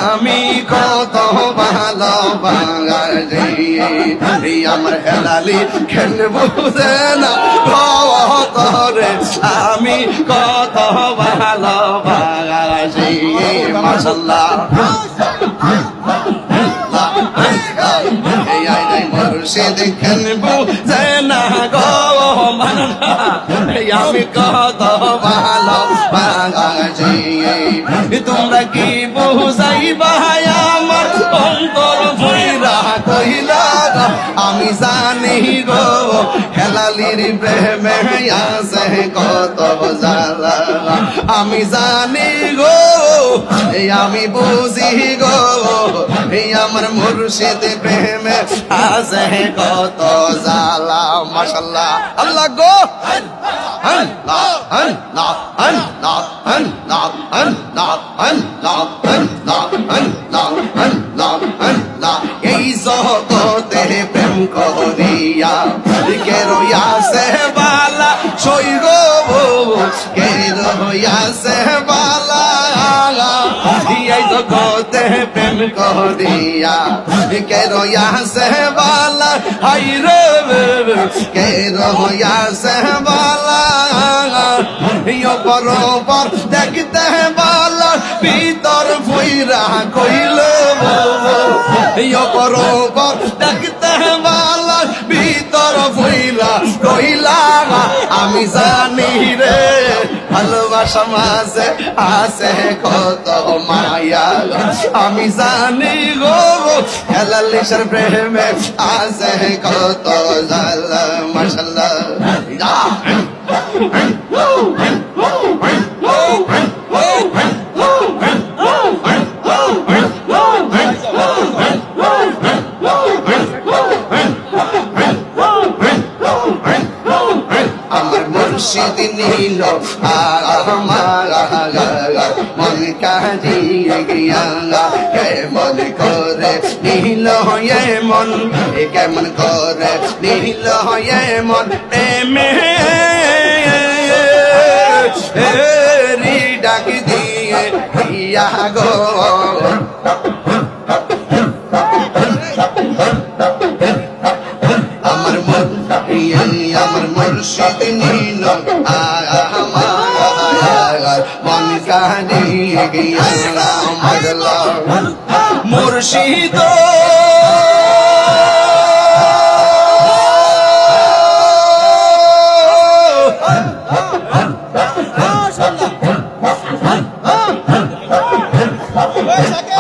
আমি কত ভালোবাসি আমার হেলালি কেন বুঝে না রে আমি কত ভালোবাসি মাশাআল্লাহ মুর্শিদ কেন বুঝে না গো আমি কত ভালোবাসি তোমরা কি বুঝাইবা আমার অন্তর ভৈরা কইলা আমি জানি গো হেলালির প্রেমে আছে কত জ্বালা আমি জানি গো আমি বুঝি গো আমার মুর্শিদ প্রেমে আছে কত জ্বালা মাশাআল্লাহ আল্লাহ গো আল্লাহ আল্লাহ আল্লাহ আল্লাহ আল্লাহ আল্লাহ আল্লাহ আল্লাহ আল্লাহ আল্লাহ এই জগতে প্রেম করিয়া কে রইয়াছে বালা সই গো কে রইয়াছে বালা এই জগতে প্রেম করিয়া কে রইয়াছে বালা হাই রে কে রইয়াছে বালা ইয়ো বরাবর দেখতে বালা ভিতর ভইরা কইল ইয়ো বরাবর দেখতে বালা ভিতর ভইলা কইলা আমি জানি রে ভালোবাসা মাঝে আছে কত মায়া আমি জানি গো হেলালির প্রেমে আছে কত জ্বালা মাশাআল্লাহ আমার মুর্শিদ নীল আমার মন কাজিয়ে গিয়া কেমন করে নীল হয়ে মন কেমন করে নীল হয়ে মন রি ডাক দিয়ে ইয়া গো আমার মুর্শিদ নীল আমার মন কাজিয়ে গিয়া মুর্শিদ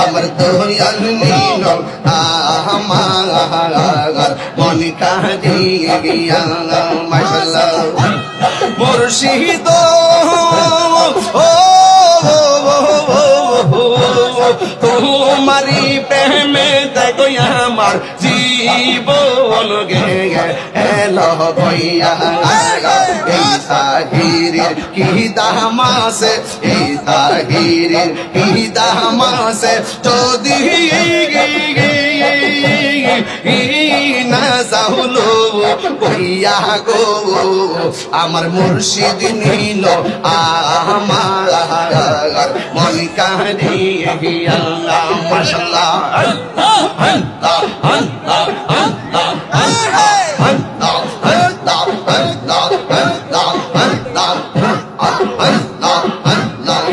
আমার দয়াল নীল আমার মন কাজিয়ে গিয়া মাশাআল্লাহ মুর্শিদ তোমারি প্রেমে দেখো আমার জীবন গে এলো বইয়া এই তাহিরের কি দামাসে এই তাহিরের কি দামাসে যদি না যাহলো কইয়া গো আমার মুর্শিদ নীল আমার মন কাহিয়ে গিয়া মাশাআল্লাহ আল্লাহ আল্লাহ আল্লাহ আল্লাহ আল্লাহ আল্লাহ আল্লাহ আল্লাহ আল্লাহ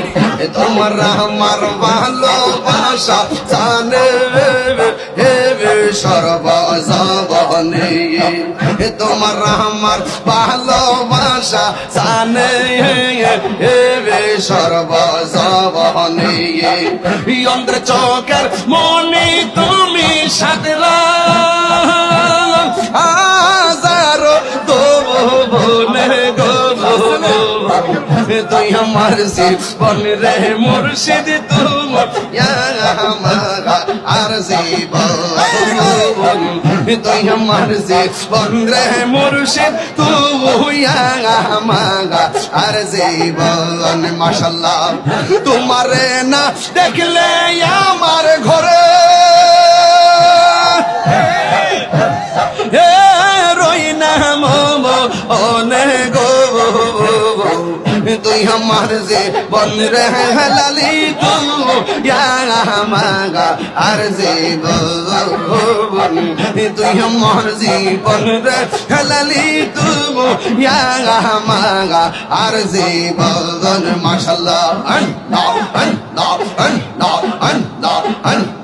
তোমার আমার ভালোবাসা জানে সর্বজবনে তোমার আমার ভালোবাসা জানে সর্বজবনে অন্ধ্র চোখের মনে তুমি সাদরা হাজারো বনে গো তুই আমার জীবন রে মুর্শিদ তোমার আর জীবন তুই আমার জীবন রে মুর্শিদ তুই আমার আর জীবন মাশাআল্লাহ তোমারে না দেখলে আমার ঘরে রই না মনে গো তুই আমার যে বন রে হেলালি তু মাগা আর যে বন তুই আমার জীবন রে হেলালি তু মাগা আর যে বন মাশাআল্লাহ আল্লাহ আল্লাহ আল্লাহ আল্লাহ আল্লাহ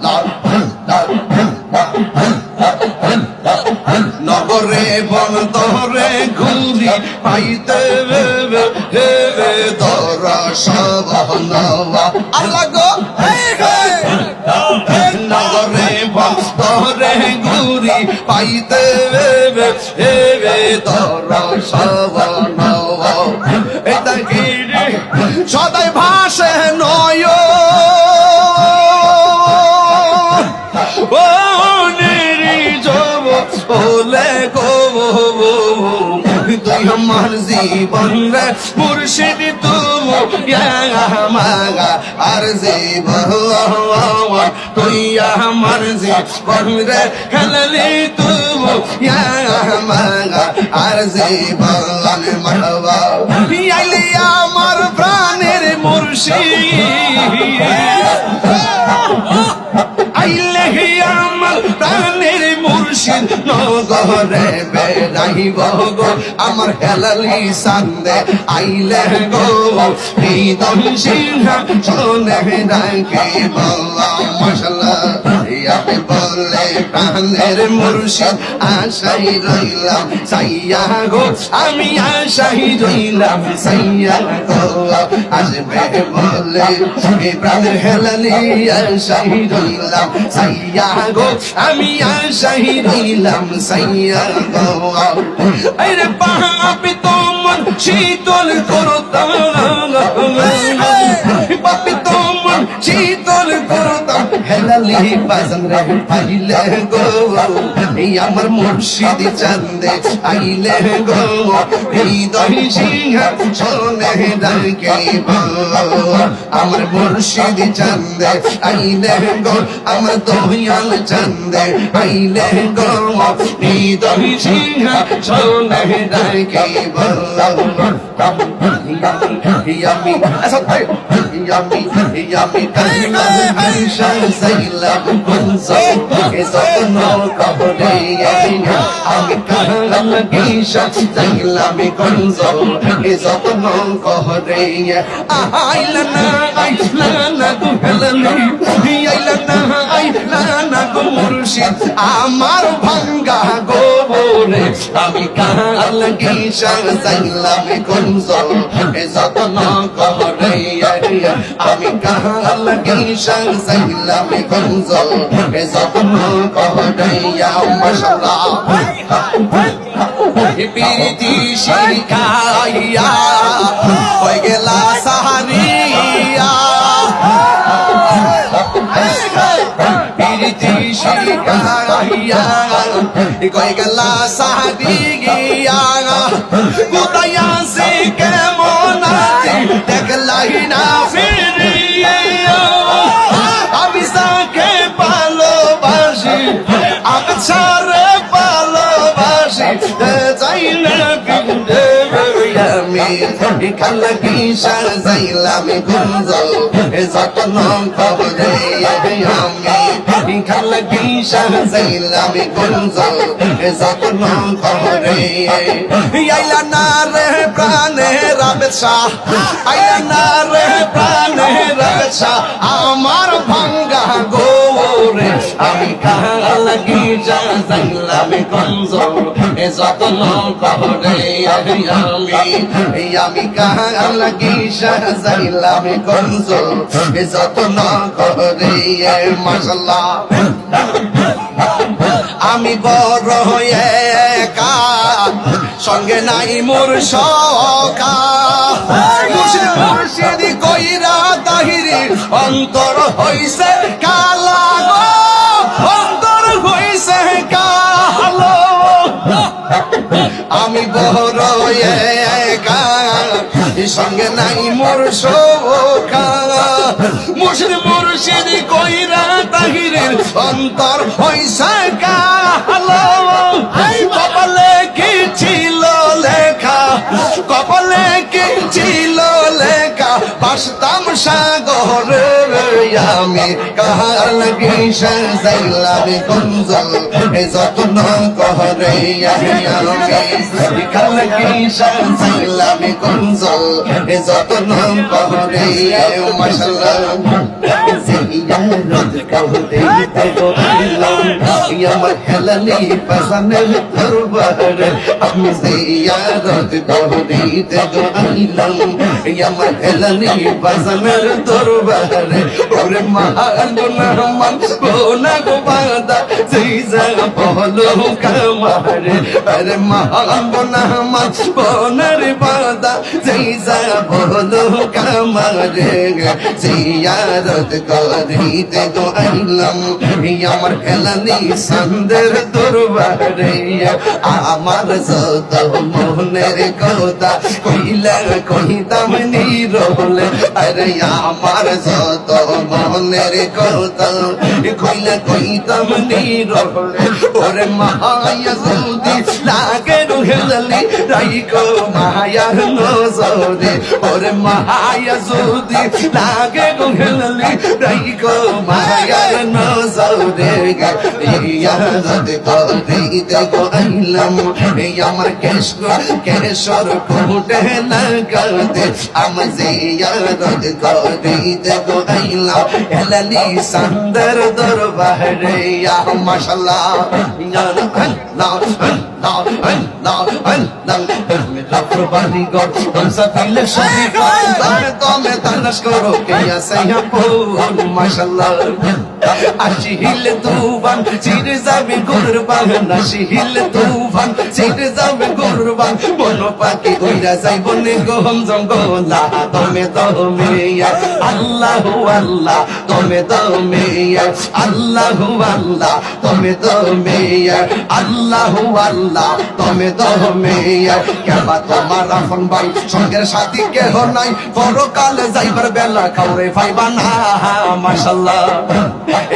নগরে বন তরে ঘুরি পাইতে দরা সব আল্লাহ গো নগরে বন তরে ঘুরি পাইতে দরা সব এটা কি সদাই ভাসে নয় ওলে গো তুই আমার জীবন রে মুর্শিদ তুমি মাগা আর জীবন তুই আমার জীবন রে খেললি তুমি মাগা আর জীবন মারবা আইলি আমার প্রাণের মুর্শিদ আইলে আমার প্রাণের মুর্শিদ নগরে বেড়াইব গো আমার হেলালি সান্দে আইলে গো হৃদয় সিংহা শোনে ডাকে বলা মশলা আমি বলে প্রাণের মুর্শিদ আশাই রইলাম সাইয়া গো আমি আশাই রইলাম সাইয়া গো আসবে বলে প্রাণের হেলালি আশাই রইলাম সাইয়া গো আমি আশাই রইলাম সাইয়া গো আরে পাপি তোমার শীতল করতাম পাপি তোমার শীতল করতাম হেলালি বাজান রে আইলে গো এই আমার মুর্শিদ চান্দে আইলে গো হৃদয় সিংহা শোনে ডাকে আমার মুর্শিদ চান্দে আইলে গো আমার দয়াল চান্দে আইলে গো হৃদয় সিংহা শোনে ডাকে ইয়ামি আসাই ইয়ামি ইয়ামি কালিমা আইশা সাইলাম কুনসো এসন কবরে আমি কালাম গিশা সাইলাম কুনসো এসন কবরে আইলা না তু হেলালি আইলা না গো মুর্শিদ আমার ভাঙ্গা গোবরে আমি কালাম গিশা সাইলাম কুনসো এসন কবরে আমি কাল গিশা সাইলাম কুনসো এসন কবরে মাশাআল্লাহ পিরিতি শিখাইয়া হয়ে গেলা সাহারিয়া পিরিতি শিখাইয়া হয়ে গেলা সাহারিয়া কোথায় আসে কেমন আছি দেখলাই না ফিরিয়া আমি তাকে ভালোবাসি আমি ছাড়ে ভালোবাসি যাই না আমি কাল গিশা যাইলাম কুনসো যতন কবরে আমি কাল গিশা যাইলাম কুনসো যতন কবরে আইলা না রে প্রাণের আবেশা আইলা না রে প্রাণের আবেশা আমার ভাঙ্গা গোরে আমি কাল গিশা যাইলাম কুনসো যতন কবরে আমি কাল গিশা যাইলাম কুনসো যতন কবরে মাশাআল্লাহ আমি বড় হয়ে একা সঙ্গে নাই মোর সখা মুর্শিদ কইরা তাহিরি অন্তর হইছে কালা গো অন্তর হইছে কালো আমি বড় একা সঙ্গে নাই মোর সখা মুর্শিদ কইরা তাহিরের অন্তর হইছে কালো কপালে কি ছিল লেখা কপালে কি ছিল লেখা ভাসতাম সাগরে আমি কাহার লাগি সাজাইলাম কুঞ্জ এ যত্ন করে আমি কাহার লাগি সাজাইলাম কুঞ্জ এ যত্ন করে মাশাআল্লাহ জিয়ারত করতে তো আইলাম আমার হেলালি পাসানের দরবারে আমি জিয়ারত করতে তো আইলাম আমার হেলালি পাসানের দরবারে ওরে মহান গোনা গো বাদা জিজা বলো কামারে আরে মহান গোনা বোনের বাদা জিজা বলো কামারে জিয়ারত করিতে তো আইলাম আমার হেলালি সন্দের দরবারে আমার যত মনের কথা কইলা কইতাম নিরলে আরে আমার যত মনের কথা কইলা কইতাম নিরলে ওরে মায়া যদি লাগে হেলালি রাইকো মায়ার নজরে ওরে মায়া যদি লাগে হেলালি রাইকো মায়ার নজরে ইয়ারত করিতে গো আইলাম আমার কেশর ফুটে লাগাতে আমি জিয়ারত করিতে গো আইলাম হেলালি সন্দের দরবারে ইয়া মাশাআল্লাহ ইয়া আল্লাহ আল্লাহ আল্লাহ আল্লাহ রব্বানি গো সাফিল শরীফা তুমি তালাশ করো কে আসিয়া পূর্ণ মাশাআল্লাহ আশিহিল তুফান চিরে যাবে কুরবান আশিহিল তুফান চিরে যাবে কুরবান বনো পাখি উইরা যাইব নে গহম জঙ্গলা তুমি আল্লাহু আল্লাহ তুমি আল্লাহু আল্লাহ তুমি আল্লাহু আল্লাহ তুমি কেবা তোমার আপন ভাই সঙ্গের সাথী কেহ নাই পরকালে যাইবার বেলা কাউরে পাইবা না মাশাআল্লাহ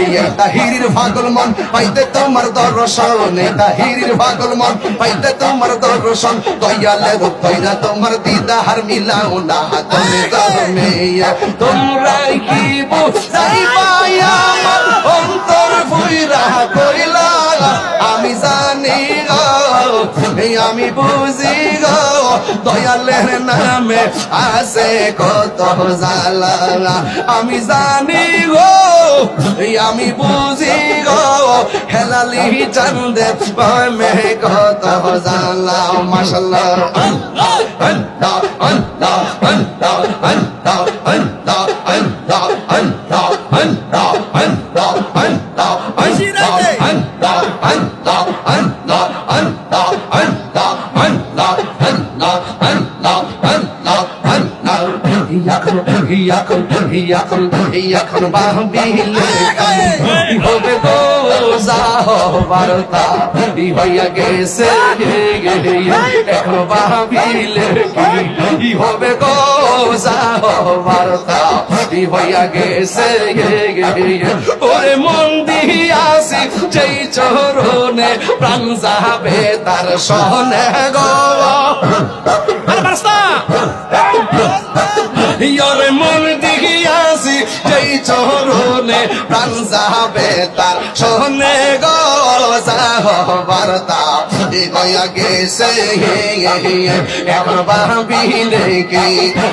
এই তাহিরির পাগল মন পাইতে তোমার দর্শন এই তাহিরির পাগল মন পাইতে তোমার দর্শন দয়ালের তৈরা তোমার দিদার মিলাও না তুমি তোমরা কি বুঝাইবা আমার অন্তর ফুইরা কইলা আমি জানি গো আমি বুঝি গো দয়ালের নামে আছে কত জ্বালা আমি জানি গো আমি বুঝি গো হেলালি চন্দে মে কত জ্বালা মাশাআল্লাহ আল্লাহ আল্লাহ আল্লাহ আল্লাহ আল্লাহ আল্লাহ আল্লাহ আল্লাহ আল্লাহ আল্লাহ আল্লাহ আশিরাতে আল্লাহ আল্লাহ আল্লাহ আল্লাহ আল্লাহ আল্লাহ আল্লাহ আল্লাহ আল্লাহ আল্লাহ ইয়াকুন বাহবিলে হবে গো যাও বারতা হইয়া গেছে এখন বাহবিলে কি হবে গো যাও বারতা হইয়া গেছে ওরে মন দিয়াছি যেই চরণে প্রাণ যাবে তার সহনে গো ওরে মন দিয়াছি যেই চরণে প্রাণ যাবে তার সহনে গো যাও বারতা হইয়া গেছে এখন ভাবিলে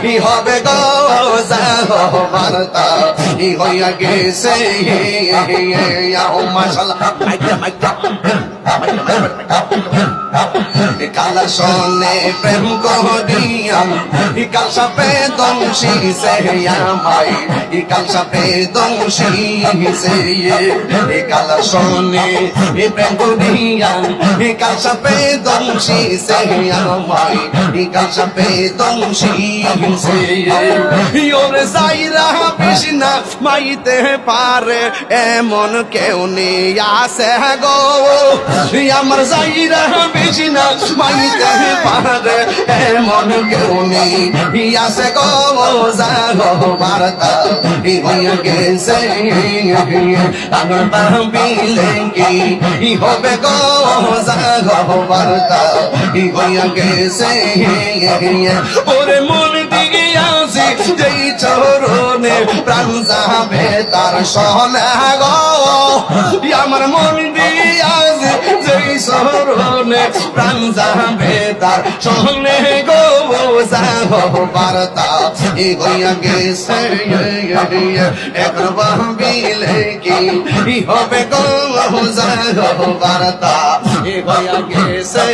কি হবে গো যাও বারতা হইয়া গেছে মাশাআল্লাহ কালা শোনে প্রেম করিয়াম কাল সাপে দংশি সে আমাই কাল সাপে দংশি সে কালা শোনে প্রেম করিয়াম কাল সাপে দংশি সে আমাই কাল সাপে দংশি সে ওরে যাইরা বিষ্ণা মাইতে পারে এমন কেউ নেই আসে গো আমার যাইরা বিষ্ণা মাইতে পারে এমন কেউ নেই আসে গো যাগো বারতা হইয়া গেছে আমার পাবিলে কি হবে গো যাগো বারতা হইয়া গেছে ওরে মন দিকে আসি যেই চরণে প্রাণ যাবে তার সহলে গো আমার মন দিয়াছে যেই চরণে প্রাণ যাবে তার সহলে গো যাহো বার্তা এ হইয়া গেছে একবার ভাবিলে কি হবে গো যাহো বার্তা এ হইয়া গেছে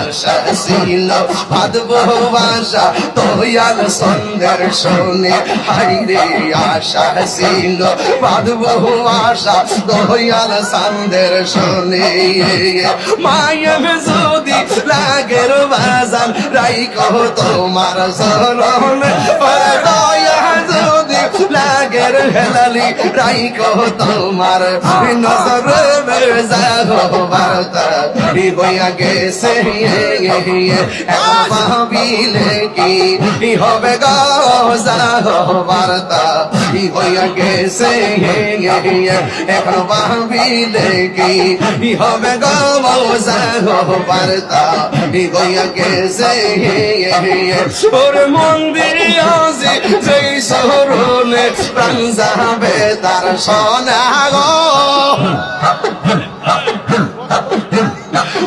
আশা ছিল বাঁধব বাসা তোয়াল সন্ধ্যার শোনে হাইরে আশা ছিল বাঁধব বাসা তোয়াল সন্ধ্যার শোনে মায়ের যদি লাগের বাজান রাইকো তোমার শরণ দয়া যদি লাগের হেলালি রাইকো তোমার নজর যাহো বার্তা বইয়া গেছে ভাবিলে কি হবে গো যাহো বার্তা বইয়া গেছে এখন ভাবিলে কি হবে গো যাহো বার্তা বইয়া গেছে ওর মন্দির আছে যেই শরণে প্রাণ যাবে তার সোনা গো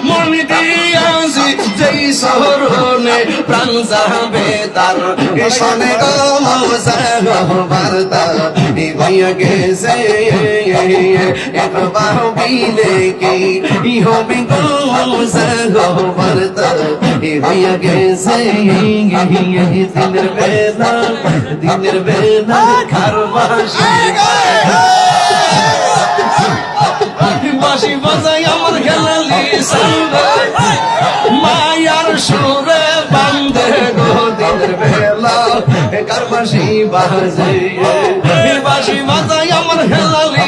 মন দিয়াছি যেই শরণে প্রাণ যাবে তার শোনে গো যাহো বার্তা হইয়া গেছে একবার ভাবিলে কি হবে গো যাহো বার্তা হইয়া গেছে দিনের বেলা খারবাসি বাঁশি বাজাই আমার খেলালি মায়ার সুরে বান্ধে গো দিনের বেলা কারবাসি বাজে বাঁশি বাজাই আমার খেলালি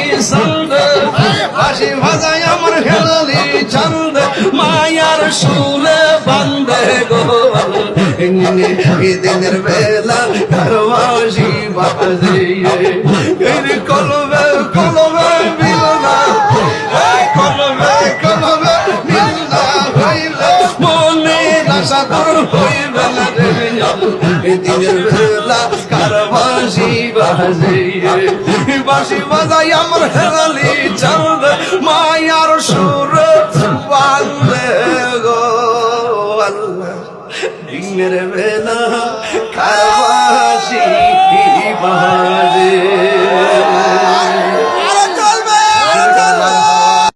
বাঁশি বাজাই আমার খেলালি চন্দ মায়ার সুরে বান্ধে গো দিনের বেলা কারবাসি বাজে কলবে কলবে বিলনা কলবে কলবে বিলনা হইলে মনে আশা তোর হইবে না রে দিনের বেলা কারবাসি বাজে বাঁশি বাজাই আমার হেলালি চাঁদ মায়ার সুর বান্ধে গো আল্লাহ দিনের বেলা